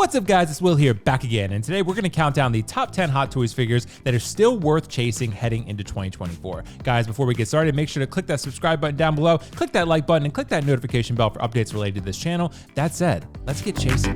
What's up guys, it's Will here, back again, and today we're going to count down the top 10 Hot Toys figures that are still worth chasing heading into 2024. Guys, before we get started, make sure to click that subscribe button down below, click that like button, and click that notification bell for updates related to this channel. That said, let's get chasing.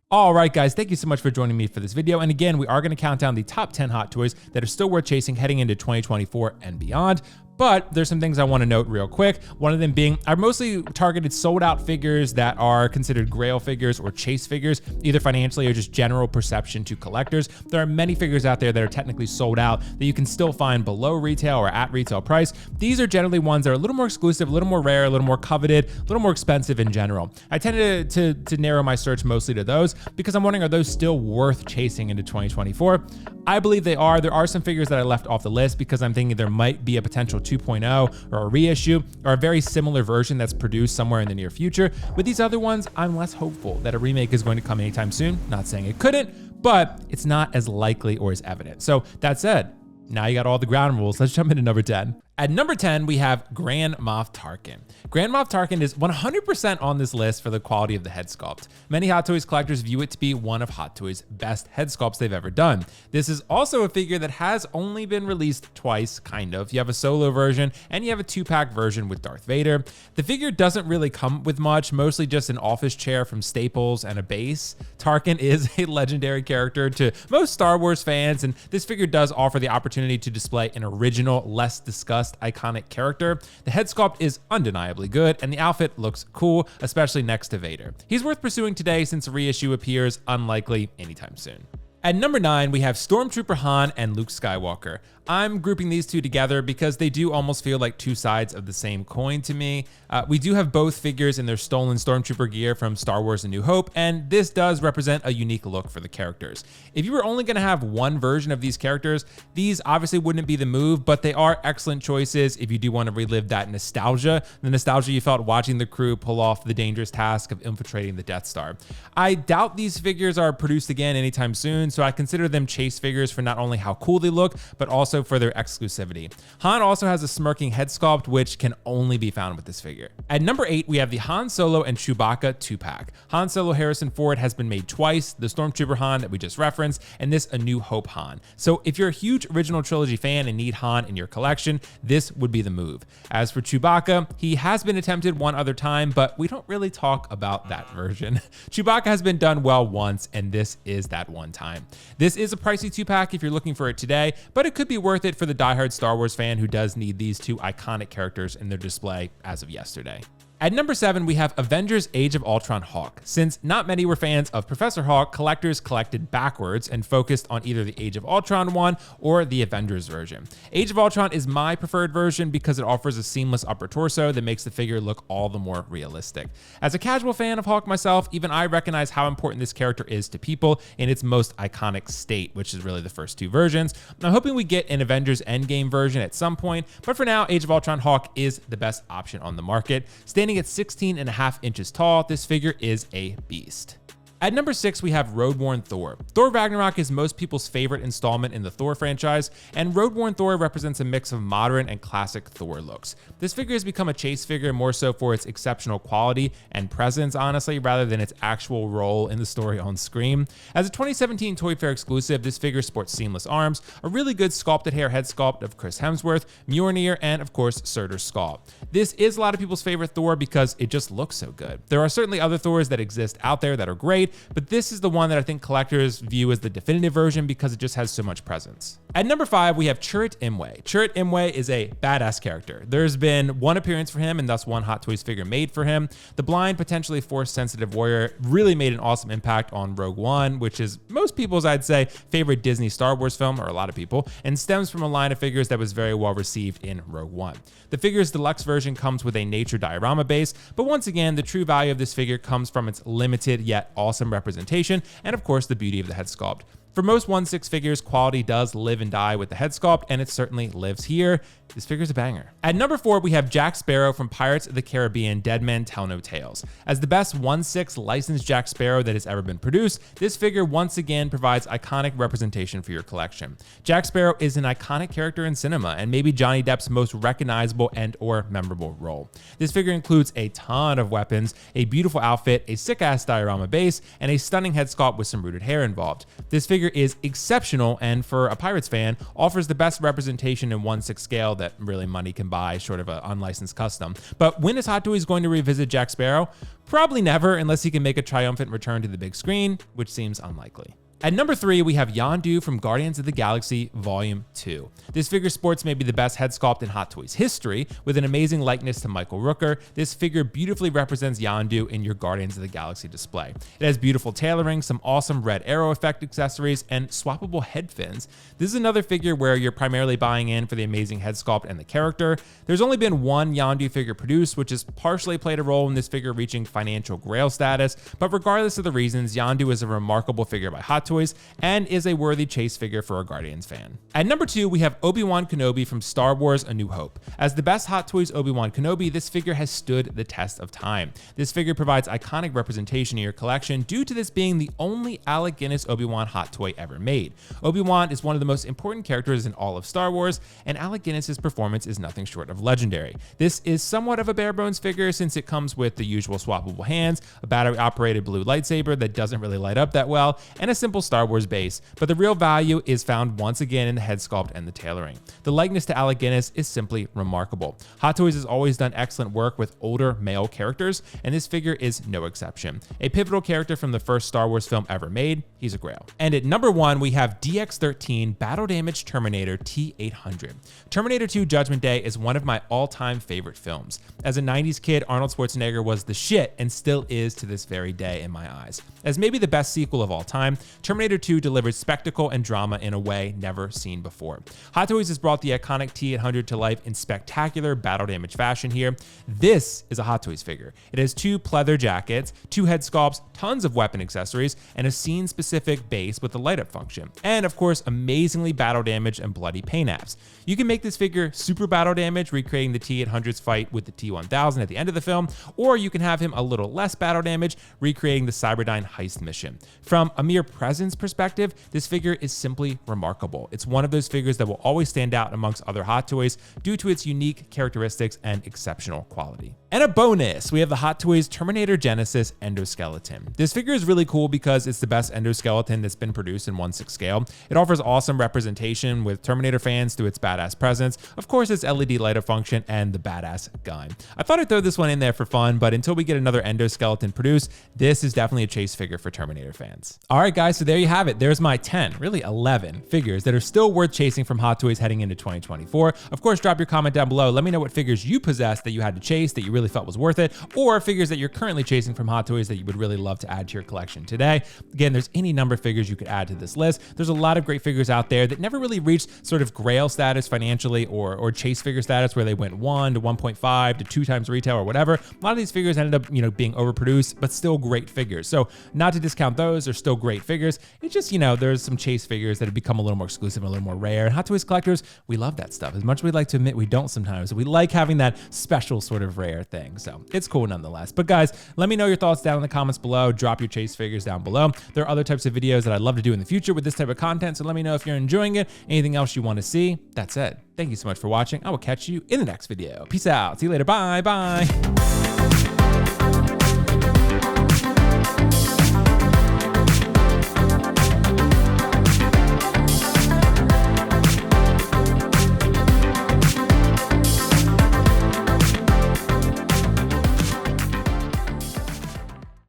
All right, guys, thank you so much for joining me for this video. And again, we are going to count down the top 10 Hot Toys that are still worth chasing heading into 2024 and beyond. But there's some things I want to note real quick. One of them being, I've mostly targeted sold out figures that are considered grail figures or chase figures, either financially or just general perception to collectors. There are many figures out there that are technically sold out that you can still find below retail or at retail price. These are generally ones that are a little more exclusive, a little more rare, a little more coveted, a little more expensive in general. I tended to narrow my search mostly to those because I'm wondering, are those still worth chasing into 2024? I believe they are. There are some figures that I left off the list because I'm thinking there might be a potential 2.0 or a reissue or a very similar version that's produced somewhere in the near future. With these other ones, I'm less hopeful that a remake is going to come anytime soon. Not saying it couldn't, but it's not as likely or as evident. So that said, now you got all the ground rules. Let's jump into number 10. At number 10, we have Grand Moff Tarkin. Grand Moff Tarkin is 100% on this list for the quality of the head sculpt. Many Hot Toys collectors view it to be one of Hot Toys' best head sculpts they've ever done. This is also a figure that has only been released twice, kind of. You have a solo version and you have a 2-pack version with Darth Vader. The figure doesn't really come with much, mostly just an office chair from Staples and a base. Tarkin is a legendary character to most Star Wars fans, and this figure does offer the opportunity to display an original, less discussed, iconic character. The head sculpt is undeniably good, and the outfit looks cool, especially next to Vader. He's worth pursuing today since a reissue appears unlikely anytime soon. At number 9, we have Stormtrooper Han and Luke Skywalker. I'm grouping these two together because they do almost feel like two sides of the same coin to me. We do have both figures in their stolen Stormtrooper gear from Star Wars A New Hope, and this does represent a unique look for the characters. If you were only going to have one version of these characters, these obviously wouldn't be the move, but they are excellent choices if you do want to relive that nostalgia, the nostalgia you felt watching the crew pull off the dangerous task of infiltrating the Death Star. I doubt these figures are produced again anytime soon, so I consider them chase figures for not only how cool they look, but also for their exclusivity. Han also has a smirking head sculpt, which can only be found with this figure. At number 8, we have the Han Solo and Chewbacca 2-pack. Han Solo Harrison Ford has been made twice, the Stormtrooper Han that we just referenced, and this A New Hope Han. So if you're a huge original trilogy fan and need Han in your collection, this would be the move. As for Chewbacca, he has been attempted one other time, but we don't really talk about that version. Chewbacca has been done well once, and this is that one time. This is a pricey 2-pack if you're looking for it today, but it could be worth it for the diehard Star Wars fan who does need these two iconic characters in their display as of yesterday. At number 7, we have Avengers Age of Ultron Hawk. Since not many were fans of Professor Hawk, collectors collected backwards and focused on either the Age of Ultron one or the Avengers version. Age of Ultron is my preferred version because it offers a seamless upper torso that makes the figure look all the more realistic. As a casual fan of Hawk myself, even I recognize how important this character is to people in its most iconic state, which is really the first two versions. I'm hoping we get an Avengers Endgame version at some point, but for now, Age of Ultron Hawk is the best option on the market. Standing at 16.5 inches tall, this figure is a beast. At number 6, we have Roadworn Thor. Thor Ragnarok is most people's favorite installment in the Thor franchise, and Roadworn Thor represents a mix of modern and classic Thor looks. This figure has become a chase figure more so for its exceptional quality and presence, honestly, rather than its actual role in the story on screen. As a 2017 Toy Fair exclusive, this figure sports seamless arms, a really good sculpted hair head sculpt of Chris Hemsworth, Mjolnir, and of course, Surtur's skull. This is a lot of people's favorite Thor because it just looks so good. There are certainly other Thors that exist out there that are great, but this is the one that I think collectors view as the definitive version because it just has so much presence. At number 5, we have TURT MWAY. TURT MWAY is a badass character. There's been one appearance for him and thus one Hot Toys figure made for him. The blind, potentially force-sensitive warrior really made an awesome impact on Rogue One, which is most people's, I'd say, favorite Disney Star Wars film, or a lot of people, and stems from a line of figures that was very well received in Rogue One. The figure's deluxe version comes with a nature diorama base, but once again, the true value of this figure comes from its limited yet awesome representation and of course the beauty of the head sculpt. For most 1/6 figures, quality does live and die with the head sculpt, and it certainly lives here. This figure's a banger. At number 4, we have Jack Sparrow from Pirates of the Caribbean: Dead Men Tell No Tales. As the best 1/6 licensed Jack Sparrow that has ever been produced, this figure once again provides iconic representation for your collection. Jack Sparrow is an iconic character in cinema, and maybe Johnny Depp's most recognizable and or memorable role. This figure includes a ton of weapons, a beautiful outfit, a sick-ass diorama base, and a stunning head sculpt with some rooted hair involved. This figure is exceptional, and for a Pirates fan, offers the best representation in 1/6 scale that really money can buy, short of an unlicensed custom. But when is Hot Toys going to revisit Jack Sparrow? Probably never, unless he can make a triumphant return to the big screen, which seems unlikely. At number 3, we have Yandu from Guardians of the Galaxy Volume 2. This figure sports maybe the best head sculpt in Hot Toys history, with an amazing likeness to Michael Rooker. This figure beautifully represents Yandu in your Guardians of the Galaxy display. It has beautiful tailoring, some awesome red arrow effect accessories, and swappable head fins. This is another figure where you're primarily buying in for the amazing head sculpt and the character. There's only been one Yandu figure produced, which has partially played a role in this figure reaching financial grail status, but regardless of the reasons, Yandu is a remarkable figure by Hot Toys and is a worthy chase figure for a Guardians fan. At number 2, we have Obi-Wan Kenobi from Star Wars: A New Hope. As the best Hot Toys Obi-Wan Kenobi, this figure has stood the test of time. This figure provides iconic representation in your collection due to this being the only Alec Guinness Obi-Wan hot toy ever made. Obi-Wan is one of the most important characters in all of Star Wars, and Alec Guinness's performance is nothing short of legendary. This is somewhat of a bare bones figure since it comes with the usual swappable hands, a battery-operated blue lightsaber that doesn't really light up that well, and a simple Star Wars base, but the real value is found once again in the head sculpt and the tailoring. The likeness to Alec Guinness is simply remarkable. Hot Toys has always done excellent work with older male characters, and this figure is no exception. A pivotal character from the first Star Wars film ever made, he's a grail. And at number 1, we have DX13 Battle Damage Terminator T800. Terminator 2 Judgment Day is one of my all-time favorite films. As a 90s kid, Arnold Schwarzenegger was the shit and still is to this very day in my eyes. As maybe the best sequel of all time, Terminator 2 delivered spectacle and drama in a way never seen before. Hot Toys has brought the iconic T800 to life in spectacular battle damage fashion here. This is a Hot Toys figure. It has 2 pleather jackets, 2 head sculpts, tons of weapon accessories, and a scene-specific base with a light-up function. And of course, amazingly battle damage and bloody paint apps. You can make this figure super battle damage, recreating the T800's fight with the T1000 at the end of the film, or you can have him a little less battle damage, recreating the Cyberdyne heist mission. From a mere presence perspective, this figure is simply remarkable. It's one of those figures that will always stand out amongst other Hot Toys due to its unique characteristics and exceptional quality. And a bonus, we have the Hot Toys Terminator Genesis Endoskeleton. This figure is really cool because it's the best endoskeleton that's been produced in 1/6 scale. It offers awesome representation with Terminator fans through its badass presence, of course its LED light-up function, and the badass gun. I thought I'd throw this one in there for fun, but until we get another endoskeleton produced, this is definitely a chase figure for Terminator fans. All right guys, so there you have it. There's my 10, really 11 figures that are still worth chasing from Hot Toys heading into 2024. Of course, drop your comment down below. Let me know what figures you possess that you had to chase that you really felt was worth it, or figures that you're currently chasing from Hot Toys that you would really love to add to your collection today. Again, there's any number of figures you could add to this list. There's a lot of great figures out there that never really reached sort of grail status financially or chase figure status where they went 1 to 1.5 to 2 times retail or whatever. A lot of these figures ended up, being overproduced, but still great figures. So not to discount those, they're still great figures. It's just, there's some chase figures that have become a little more exclusive, a little more rare. And Hot Toys collectors, we love that stuff. As much as we'd like to admit we don't sometimes, we like having that special sort of rare thing. So it's cool nonetheless. But guys, let me know your thoughts down in the comments below. Drop your chase figures down below. There are other types of videos that I'd love to do in the future with this type of content. So let me know if you're enjoying it. Anything else you want to see. That's it. Thank you so much for watching. I will catch you in the next video. Peace out. See you later. Bye. Bye.